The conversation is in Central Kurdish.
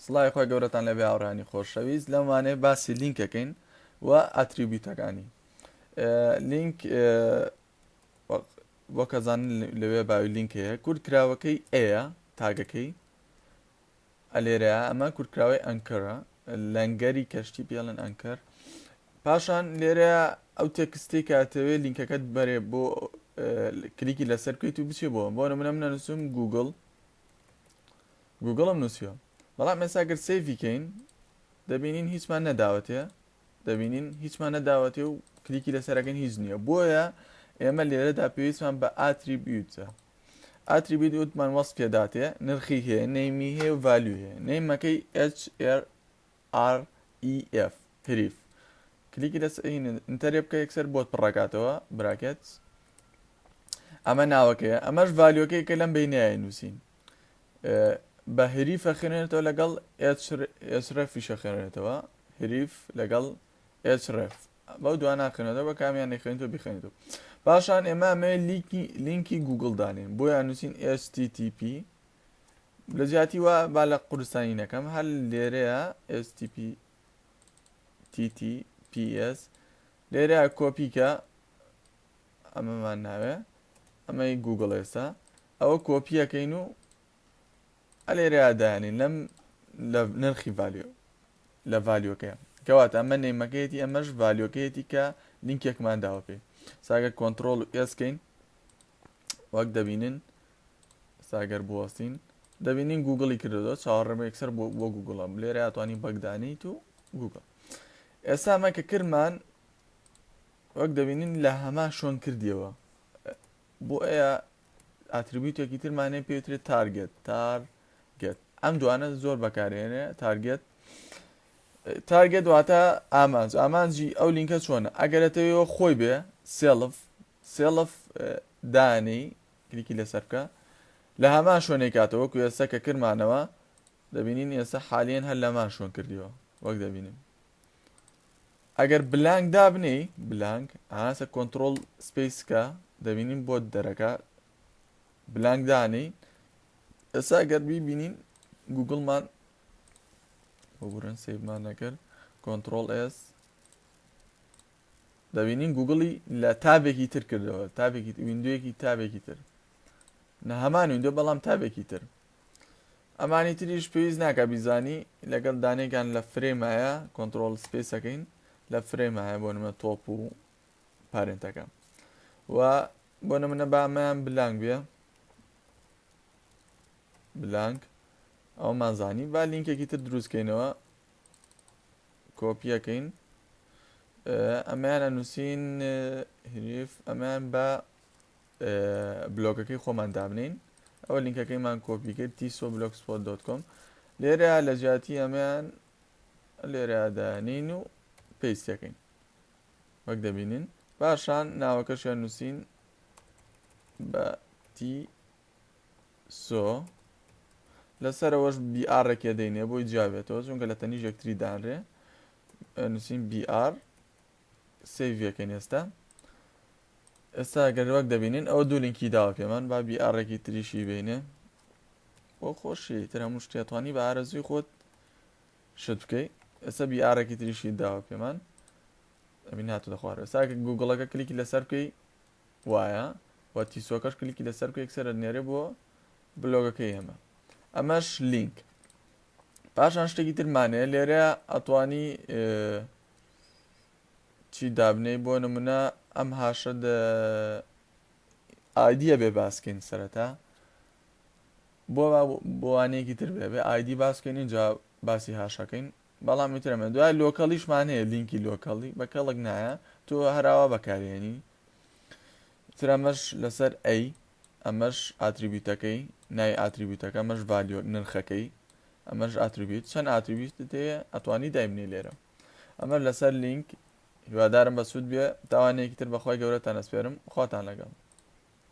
سڵای خۆی گەورەتان لەبێ ئاڕانی خۆشەویست لەمانێ باسی لینکەکەین و ئەتریبیوتەکانی لینک بۆ کەزان لەوێ باوی لینک هەیە کورتکراوەکەی ئەیە تاگەکەی ئەلێرەیە ئەمە کورتکراوی ئەنکەرە لەنگەری کەشتی پێڵن ئەنکەر پاشان لێرە ئەو تێکستی کاتەوێ لینکەکەت بەرێ بۆ کلیکی لەسەر بکەیت و بچێ بۆ نمونە من نووسم گوگڵم نووسیوە بەڵام ئێساگەر سیڤیکەین دەبینین هیچمان نەداوەتەیە دەبینین هیچمان نەداوەتێ و کلیکی لەسەرەکەن هیچ نییە بۆیە ئێمە لێرەدا پێویستمان بە ئاتریبیوتە ئاتریبیوت وتمان وەست پێداتێ نرخی هەیە نەیمی هەیە و ڤالیو هەیە نەیمەکەی HREF هریف کلیکی لەسەر ئینتەرێ بکە یەکسەر بۆت پڕەکاتەوە براکێت ئەمە ناوەکەیە ئەمەش ڤالیوەکەی کە لەم بینایە نووسین بە هریفە خوێنێتەوە لەگەڵ HREFیشە خوێنێتەوە هریف لەگەڵ HREF بەو دوان ناخێنێتەوە بە کامیان نەخێنێتەوە بخێنێتەوە پاشان ئێمە ئەمە لینکی گوگڵ دانێن بۆیان نووسین HTTP لە جیاتی وە با لە قورستانی نەکەم هەر لێرەیە HTTPS لێرەیە کۆپیکە ئەمەمان ناوێ ئەمەی گوگڵ ئێستا ئەوە کۆپیەکەین و ئەلێرەیە دایانین لەم لە نرخی ڤالیۆ لە ڤالیۆکەیە کەواتە ئەمە نێمەکەیەتی ئەمەش ڤالیۆکەیەتی کە لینکێکمان داوە پێ ساگەر کۆنتڕۆڵ ئێسکەین وەک دەبینن ساگەر بوەستین دەبینین گوگڵی کردەوە چاوەڕێمە یەکسەر بۆ گوگڵم لێرە ئەتوانین بەگدانیت و گوگڵ ئێستا ئەمە کە کرمان وەک دەبینین لە هەما شۆن کردیەوە بۆ ئەیە ئاتریبیوتێکی ترمانێ پێوترێت تارگێت ئەم دوانە زۆر بەکارێنێ تارگێت واتە ئامانجی ئەو لینکە چۆنە ئەگەرەتەوەیەوە خۆی بێ سێڵف دانی کلیکی لەسەر بکە لە هەمان شوێنێک کاتەوە وەکو ئێستا کە کرمانەوە دەبینین ئێستا حالیان هەر لەمان شۆن کردیەوە وەک دەبینیم ئەگەر بلانک دابنی بلانک ئاسە کۆنتڕۆڵ سپیسکە دەبینین بۆ دەرەکە بلانک دانی ئێستا ئەگەر بیبینین گوگڵمان بۆبورن سیڤمان نەکرد کۆنتڕۆڵ S دەبینین گوگڵی لە تابێکی تر کردەوە تابێکی ویندۆیەکی تابێکی تر نە هەمان ویندۆ بەڵام تابێکی تر ئەمانی تریش پێویست ناکە بیزانی لەگەڵ دانێکان لە فرێمایە کۆنتڕۆڵ سپیسەکەین لە فرێمایە بۆ نمە تۆپ و پارێنتەکە و بۆ نمونە بامەیان بلانک بێ بلانک ئەومان زانی با لینکێکی تر دروستکەینەوە کۆپیەکەین ئەمەیان ئەنووسین هریف ئەمەیان بە بلۆگەکەی خۆمان دابنین ئەوە لینکەکەیمان کۆپی کرد tisoblogspot.com لێرە لە جیاتی ئەمەیان لێرە دانین و پێیستەکەین وەک دەبینین باشان ناوەکەشیان نووسین بە تیسۆ لەسەرەوەش BR-ێکێ دەینێ بۆی جیاوێتەوە چونکە لە تەنیژێکتری دانرێ نووسین BR سیڤەکەین ئێستا گەر وەک دەبینین ئەوە دوو لینکی داوە پێمان با BR-ێکی تریشی بینێ بۆ خۆشی تر هەموو شتێتوانی بە ئارەزوی خۆت شت بکەی ئێستا BR-ێکی تریشی داوە پێمان ئەبین هاتو دەخوارەوە ئێستا گوگڵەکە کلیکی لەسەر بکەی وایە و تیسۆکەش کلیکی لەسەر بکەی یەکسەر دەنێرێ بۆ بلۆگەکەی ئێمە ئەمەش لینک پاشان شتێکی ترمانەیە لێرە ئەتوانی چی دابنەی بۆ نمونە ئەم هاشە ئایدیە بێ باسکەین سەرەتا بۆ بۆوانەیەکی تر بێ ئایدی باسکەین اینجا باسی هاشەکەین بەڵام میترەمە دوای لۆکەڵیشمان هەیە لینکی لۆکەڵی بە کەڵک نایە تۆ هەراوە بەکارێنی ترەمەش لەسەر ئەی ئەمەش ئاتریبیوتەکەی نای ئاتریبیوتەکە ئەمەش ڤالیۆ نرخەکەی ئەمەش ئاتریبیوت چەند ئاتریبیوتت هەیە ئەتوانی دایبنێ لێرە ئەمە لەسەر لینک هیوادارم بە سوود بێ تاوانەیەکی تر بەخوای گەورەتان ئەسپێرم خواتان لەگەڵ